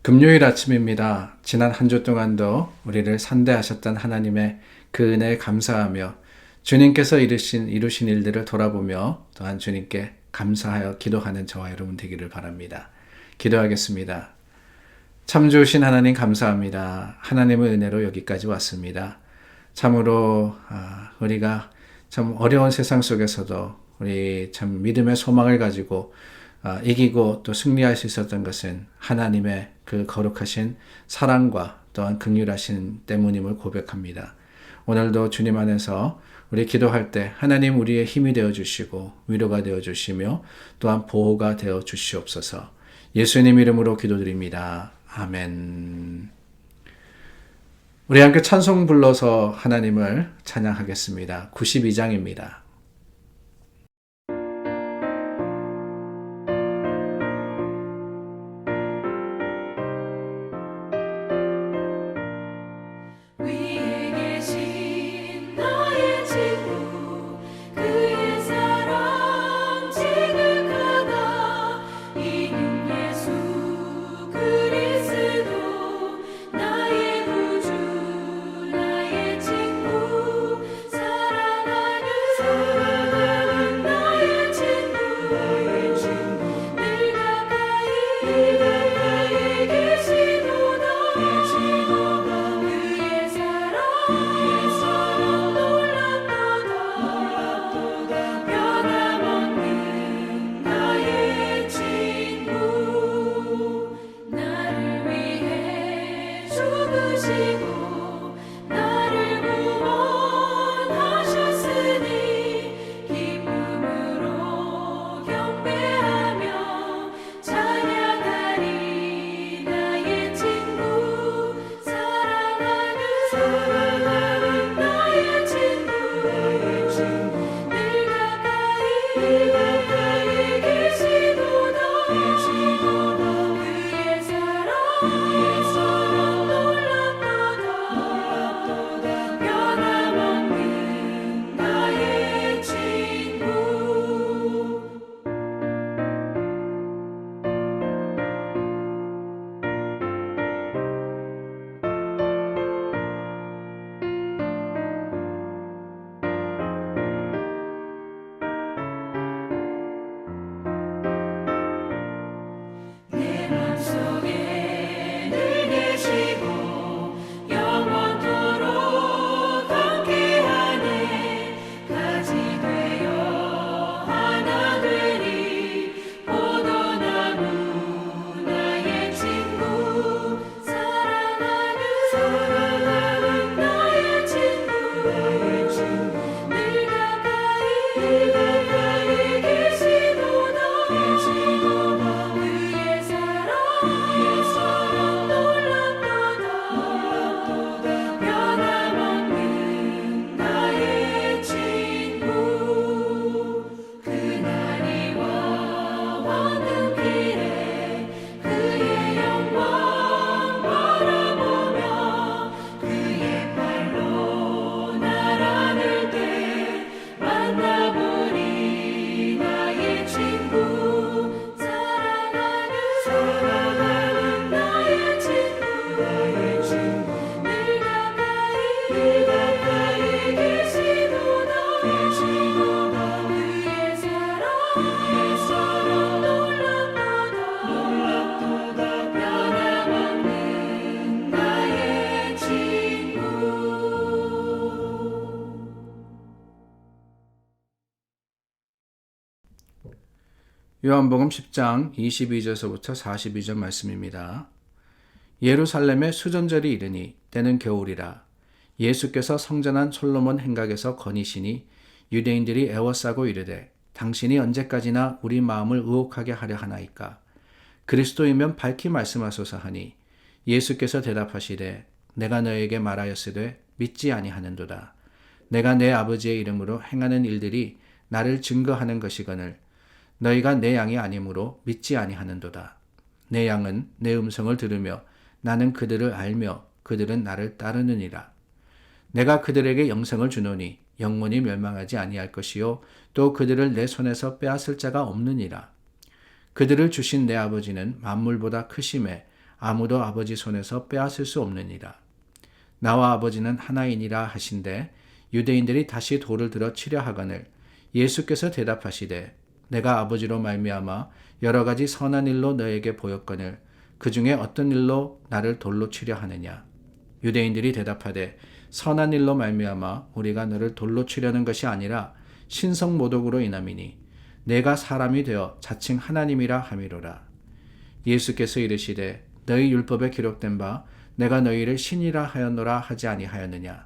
금요일 아침입니다. 지난 한 주 동안도 우리를 산대하셨던 하나님의 그 은혜에 감사하며 주님께서 이루신 일들을 돌아보며 또한 주님께 감사하여 기도하는 저와 여러분 되기를 바랍니다. 기도하겠습니다. 참 좋으신 하나님 감사합니다. 하나님의 은혜로 여기까지 왔습니다. 참으로 우리가 참 어려운 세상 속에서도 우리 참 믿음의 소망을 가지고 이기고 또 승리할 수 있었던 것은 하나님의 그 거룩하신 사랑과 또한 긍휼하신 때문임을 고백합니다. 오늘도 주님 안에서 우리 기도할 때 하나님 우리의 힘이 되어 주시고 위로가 되어 주시며 또한 보호가 되어 주시옵소서. 예수님 이름으로 기도드립니다. 아멘. 우리 함께 찬송 불러서 하나님을 찬양하겠습니다. 92장입니다. 위에 계신 나의 친구 그의 사랑 지극하다 이는 예수 그리스도 나의 구주 나의 친구 사랑하는 나의 친구 늘 가까이 계시도다 그의 사랑 놀랍도다 변함없는 나의 친구 나를 위해 죽으시고 나를 구원하셨으니 기쁨으로 경배하며 찬양하리 나의 친구 사랑하는 나의 친구 늘 가까이 계시도다 그의 사랑 놀랍도다 변함없는 나의 친구 내 맘속에 늘 계시고 영원토록 함께하네 가지 되어 하나 되리 포도나무 나의 친구 사랑하는 나의 친구 늘 가까이 계시도다 그의 사랑 놀랍도다 변함없는 나의 친구 그날이와 황금길에 그의 영광 바라보며 그의 발로 날 안을 때 만나보리 나의 친구 사랑하는 나의 친구 늘 가까이 계시도다 그의 사랑 놀랍도다 변함없는 나의 친구 요한복음 10장 22절서부터 42절 말씀입니다. 예루살렘에 수전절이 이르니 때는 겨울이라. 예수께서 성전한 솔로몬 행각에서 거니시니 유대인들이 애워싸고 이르되 당신이 언제까지나 우리 마음을 의혹하게 하려 하나이까. 그리스도이면 밝히 말씀하소서 하니 예수께서 대답하시되 내가 너에게 말하였으되 믿지 아니하는도다. 내가 내 아버지의 이름으로 행하는 일들이 나를 증거하는 것이거늘 너희가 내 양이 아니므로 믿지 아니하는도다. 내 양은 내 음성을 들으며 나는 그들을 알며 그들은 나를 따르느니라. 내가 그들에게 영생을 주노니 영원히 멸망하지 아니할 것이요 또 그들을 내 손에서 빼앗을 자가 없느니라. 그들을 주신 내 아버지는 만물보다 크심에 아무도 아버지 손에서 빼앗을 수 없느니라. 나와 아버지는 하나이니라 하신대 유대인들이 다시 돌을 들어 치려 하거늘 예수께서 대답하시되 내가 아버지로 말미암아 여러 가지 선한 일로 너에게 보였거늘 그 중에 어떤 일로 나를 돌로 치려 하느냐. 유대인들이 대답하되 선한 일로 말미암아 우리가 너를 돌로 치려는 것이 아니라 신성 모독으로 인함이니 내가 사람이 되어 자칭 하나님이라 함이로라. 예수께서 이르시되 너희 율법에 기록된 바 내가 너희를 신이라 하였노라 하지 아니하였느냐.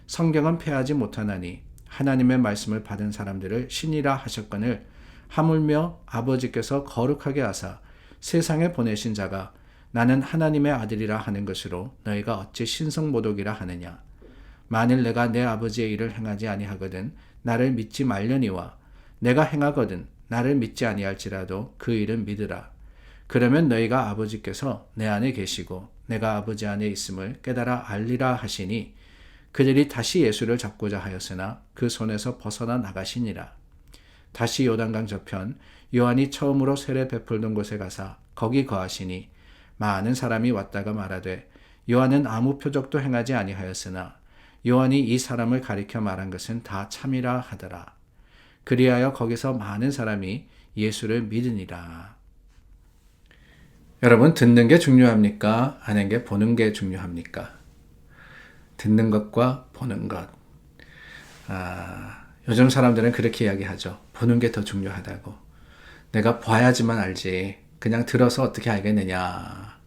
성경은 패하지 못하나니 하나님의 말씀을 받은 사람들을 신이라 하셨거늘 하물며 아버지께서 거룩하게 하사 세상에 보내신 자가 나는 하나님의 아들이라 하는 것으로 너희가 어찌 신성모독이라 하느냐. 만일 내가 내 아버지의 일을 행하지 아니하거든 나를 믿지 말려니와 내가 행하거든 나를 믿지 아니할지라도 그 일은 믿으라. 그러면 너희가 아버지께서 내 안에 계시고 내가 아버지 안에 있음을 깨달아 알리라 하시니 그들이 다시 예수를 잡고자 하였으나 그 손에서 벗어나 나가시니라. 다시 요단강 저편 요한이 처음으로 세례 베풀던 곳에 가사 거기 거하시니 많은 사람이 왔다가 말하되 요한은 아무 표적도 행하지 아니하였으나 요한이 이 사람을 가리켜 말한 것은 다 참이라 하더라. 그리하여 거기서 많은 사람이 예수를 믿으니라. 여러분, 듣는 게 중요합니까? 하는 게 보는 게 중요합니까? 듣는 것과 보는 것. 요즘 사람들은 그렇게 이야기하죠. 보는 게 더 중요하다고. 내가 봐야지만 알지. 그냥 들어서 어떻게 알겠느냐.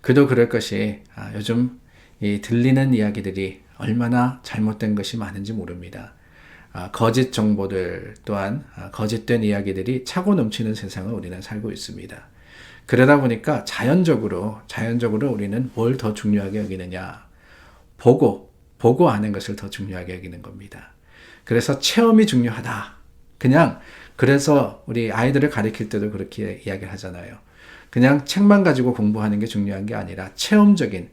그도 그럴 것이 요즘 이 들리는 이야기들이 얼마나 잘못된 것이 많은지 모릅니다. 거짓 정보들 또한 거짓된 이야기들이 차고 넘치는 세상을 우리는 살고 있습니다. 그러다 보니까 자연적으로 우리는 뭘 더 중요하게 여기느냐. 보고 아는 것을 더 중요하게 여기는 겁니다. 그래서 체험이 중요하다. 그래서 우리 아이들을 가르칠 때도 그렇게 이야기를 하잖아요. 그냥 책만 가지고 공부하는 게 중요한 게 아니라 체험적인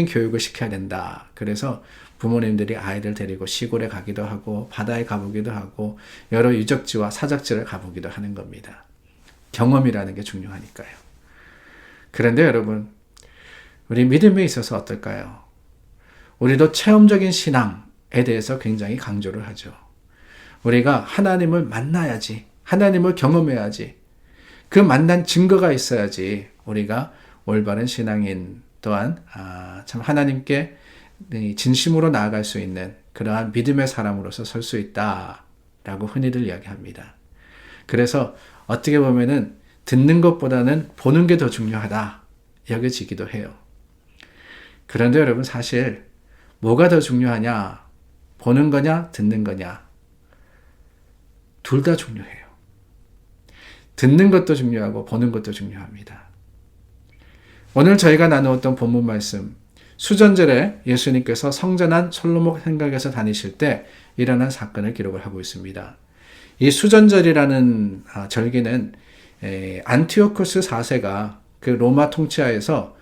교육을 시켜야 된다. 그래서 부모님들이 아이들 데리고 시골에 가기도 하고 바다에 가보기도 하고 여러 유적지와 사적지를 가보기도 하는 겁니다. 경험이라는 게 중요하니까요. 그런데 여러분, 우리 믿음에 있어서 어떨까요? 우리도 체험적인 신앙에 대해서 굉장히 강조를 하죠. 우리가 하나님을 만나야지, 하나님을 경험해야지, 그 만난 증거가 있어야지 우리가 올바른 신앙인 또한 참 하나님께 진심으로 나아갈 수 있는 그러한 믿음의 사람으로서 설 수 있다라고 흔히들 이야기합니다. 그래서 어떻게 보면은 듣는 것보다는 보는 게 더 중요하다 여겨지기도 해요. 그런데 여러분, 사실 뭐가 더 중요하냐? 보는 거냐? 듣는 거냐? 둘 다 중요해요. 듣는 것도 중요하고 보는 것도 중요합니다. 오늘 저희가 나누었던 본문 말씀, 수전절에 예수님께서 성전한 솔로몬 생각에서 다니실 때 일어난 사건을 기록을 하고 있습니다. 이 수전절이라는 절기는 안티오쿠스 4세가 그 로마 통치하에서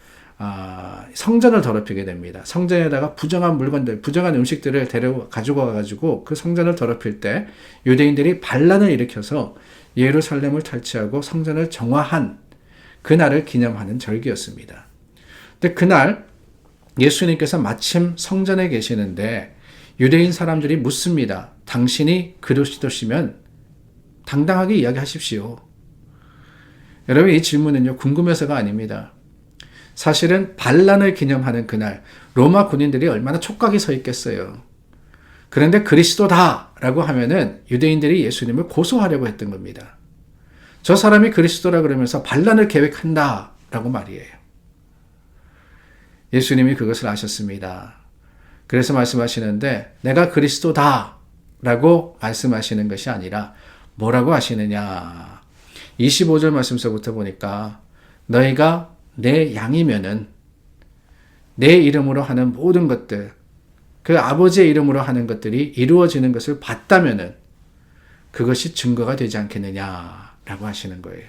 성전을 더럽히게 됩니다. 성전에다가 부정한 물건들, 부정한 음식들을 가지고 와가지고 그 성전을 더럽힐 때 유대인들이 반란을 일으켜서 예루살렘을 탈취하고 성전을 정화한 그날을 기념하는 절기였습니다. 근데 그날 예수님께서 마침 성전에 계시는데 유대인 사람들이 묻습니다. 당신이 그리스도시면 당당하게 이야기하십시오. 여러분, 이 질문은요, 궁금해서가 아닙니다. 사실은 반란을 기념하는 그날 로마 군인들이 얼마나 촉각이 서 있겠어요. 그런데 그리스도다라고 하면은 유대인들이 예수님을 고소하려고 했던 겁니다. 저 사람이 그리스도라 그러면서 반란을 계획한다라고 말이에요. 예수님이 그것을 아셨습니다. 그래서 말씀하시는데 내가 그리스도다라고 말씀하시는 것이 아니라 뭐라고 하시느냐. 25절 말씀서부터 보니까 너희가 내 양이면은 내 이름으로 하는 모든 것들, 그 아버지의 이름으로 하는 것들이 이루어지는 것을 봤다면은 그것이 증거가 되지 않겠느냐라고 하시는 거예요.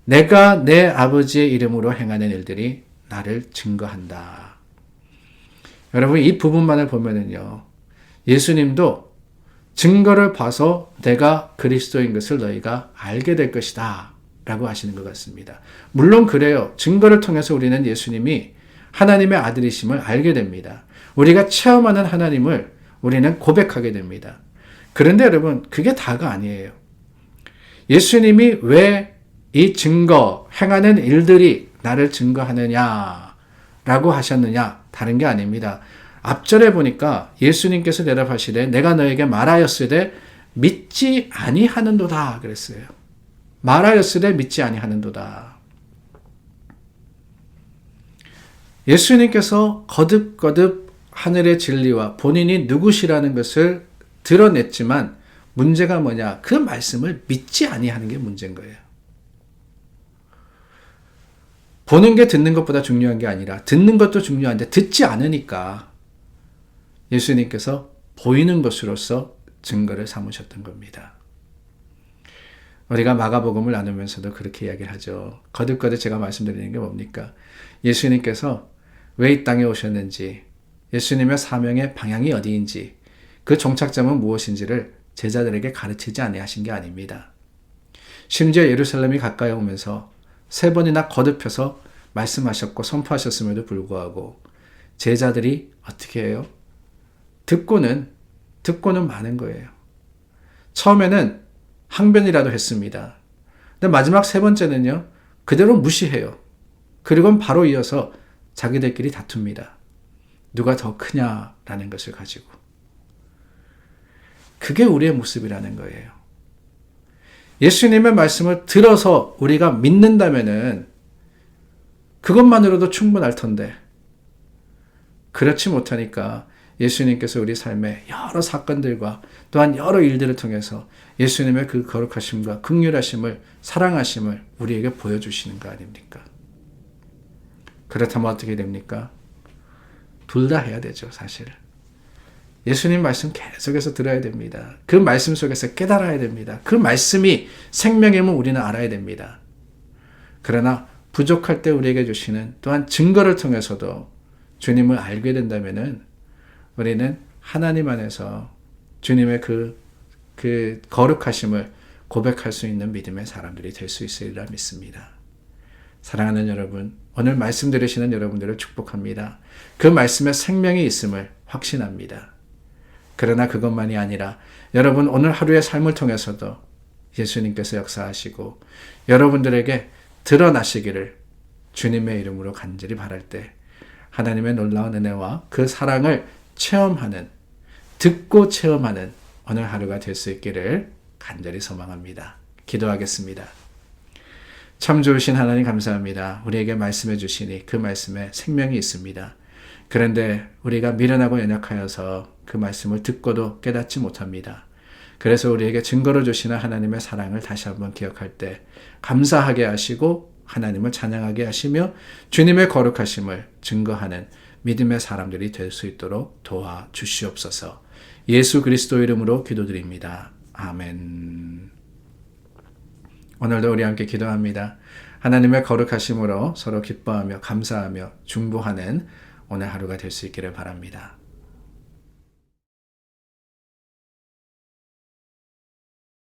내가 내 아버지의 이름으로 행하는 일들이 나를 증거한다. 여러분, 이 부분만을 보면은요, 예수님도 증거를 봐서 내가 그리스도인 것을 너희가 알게 될 것이다 라고 하시는 것 같습니다. 물론 그래요. 증거를 통해서 우리는 예수님이 하나님의 아들이심을 알게 됩니다. 우리가 체험하는 하나님을 우리는 고백하게 됩니다. 그런데 여러분, 그게 다가 아니에요. 예수님이 왜 이 증거, 행하는 일들이 나를 증거하느냐 라고 하셨느냐? 다른 게 아닙니다. 앞절에 보니까 예수님께서 대답하시되 내가 너에게 말하였으되 믿지 아니하는도다 그랬어요. 말하였으되 믿지 아니하는도다. 예수님께서 거듭거듭 하늘의 진리와 본인이 누구시라는 것을 드러냈지만 문제가 뭐냐? 그 말씀을 믿지 아니하는 게 문제인 거예요. 보는 게 듣는 것보다 중요한 게 아니라 듣는 것도 중요한데 듣지 않으니까 예수님께서 보이는 것으로서 증거를 삼으셨던 겁니다. 우리가 마가복음을 나누면서도 그렇게 이야기를 하죠. 거듭거듭 제가 말씀드리는 게 뭡니까? 예수님께서 왜 이 땅에 오셨는지, 예수님의 사명의 방향이 어디인지, 그 종착점은 무엇인지를 제자들에게 가르치지 아니하신 게 아닙니다. 심지어 예루살렘이 가까이 오면서 3번이나 거듭해서 말씀하셨고 선포하셨음에도 불구하고 제자들이 어떻게 해요? 듣고는 많은 거예요. 처음에는 항변이라도 했습니다. 근데 마지막 3번째는요, 그대로 무시해요. 그리고 바로 이어서 자기들끼리 다툽니다. 누가 더 크냐라는 것을 가지고. 그게 우리의 모습이라는 거예요. 예수님의 말씀을 들어서 우리가 믿는다면은 그것만으로도 충분할 텐데 그렇지 못하니까 예수님께서 우리 삶의 여러 사건들과 또한 여러 일들을 통해서 예수님의 그 거룩하심과 긍휼하심을 사랑하심을 우리에게 보여주시는 거 아닙니까? 그렇다면 어떻게 됩니까? 둘 다 해야 되죠, 사실. 예수님 말씀 계속해서 들어야 됩니다. 그 말씀 속에서 깨달아야 됩니다. 그 말씀이 생명임을 우리는 알아야 됩니다. 그러나 부족할 때 우리에게 주시는 또한 증거를 통해서도 주님을 알게 된다면은 우리는 하나님 안에서 주님의 그 거룩하심을 고백할 수 있는 믿음의 사람들이 될 수 있으리라 믿습니다. 사랑하는 여러분, 오늘 말씀 들으시는 여러분들을 축복합니다. 그 말씀에 생명이 있음을 확신합니다. 그러나 그것만이 아니라 여러분 오늘 하루의 삶을 통해서도 예수님께서 역사하시고 여러분들에게 드러나시기를 주님의 이름으로 간절히 바랄 때 하나님의 놀라운 은혜와 그 사랑을 체험하는, 듣고 체험하는 오늘 하루가 될 수 있기를 간절히 소망합니다. 기도하겠습니다. 참 좋으신 하나님 감사합니다. 우리에게 말씀해 주시니 그 말씀에 생명이 있습니다. 그런데 우리가 미련하고 연약하여서 그 말씀을 듣고도 깨닫지 못합니다. 그래서 우리에게 증거로 주시는 하나님의 사랑을 다시 한번 기억할 때 감사하게 하시고 하나님을 찬양하게 하시며 주님의 거룩하심을 증거하는 믿음의 사람들이 될 수 있도록 도와주시옵소서. 예수 그리스도 이름으로 기도드립니다. 아멘. 오늘도 우리 함께 기도합니다. 하나님의 거룩하심으로 서로 기뻐하며 감사하며 중보하는 오늘 하루가 될 수 있기를 바랍니다.